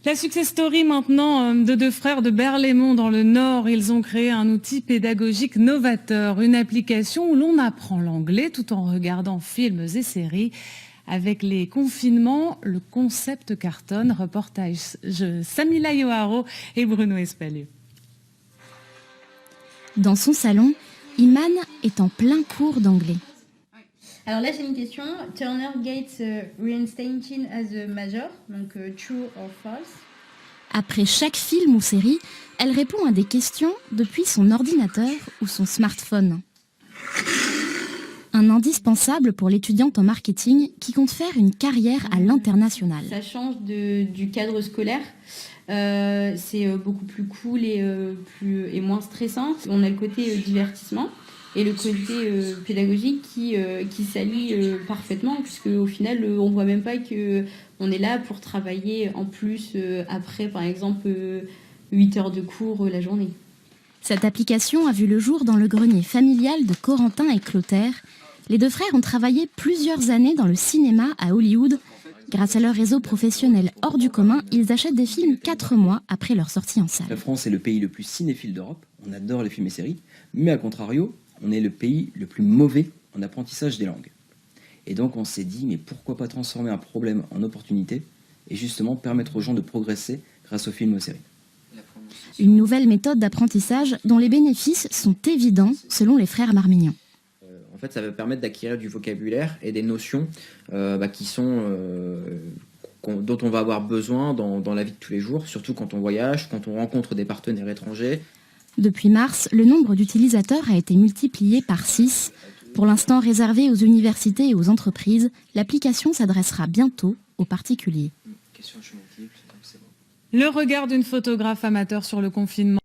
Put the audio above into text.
La success story maintenant de deux frères de Berlaymont dans le Nord. Ils ont créé un outil pédagogique novateur, une application où l'on apprend l'anglais tout en regardant films et séries. Avec les confinements, le concept cartonne. Reportage Samila Yoharo et Bruno Espalieu. Dans son salon, Iman est en plein cours d'anglais. Alors là, j'ai une question. Turner Gates reinstating as a major, donc true or false. Après chaque film ou série, elle répond à des questions depuis son ordinateur ou son smartphone. Un indispensable pour l'étudiante en marketing qui compte faire une carrière à l'international. Ça change du cadre scolaire. C'est beaucoup plus cool et moins stressant. On a le côté divertissement et le côté pédagogique qui s'allie parfaitement, puisque au final on voit même pas que on est là pour travailler en plus après par exemple 8 heures de cours la journée. Cette application a vu le jour dans le grenier familial de Corentin et Clotaire. Les deux frères ont travaillé plusieurs années dans le cinéma à Hollywood. Grâce à leur réseau professionnel hors du commun, ils achètent des films 4 mois après leur sortie en salle. La France est le pays le plus cinéphile d'Europe. On adore les films et séries. Mais à contrario, on est le pays le plus mauvais en apprentissage des langues. Et donc on s'est dit, mais pourquoi pas transformer un problème en opportunité et justement permettre aux gens de progresser grâce aux films et aux séries. Une nouvelle méthode d'apprentissage dont les bénéfices sont évidents selon les frères Marmignon. En fait, ça va permettre d'acquérir du vocabulaire et des notions qui sont, dont on va avoir besoin dans la vie de tous les jours, surtout quand on voyage, quand on rencontre des partenaires étrangers. Depuis mars, le nombre d'utilisateurs a été multiplié par 6. Pour l'instant réservée aux universités et aux entreprises, l'application s'adressera bientôt aux particuliers. Le regard d'une photographe amateur sur le confinement.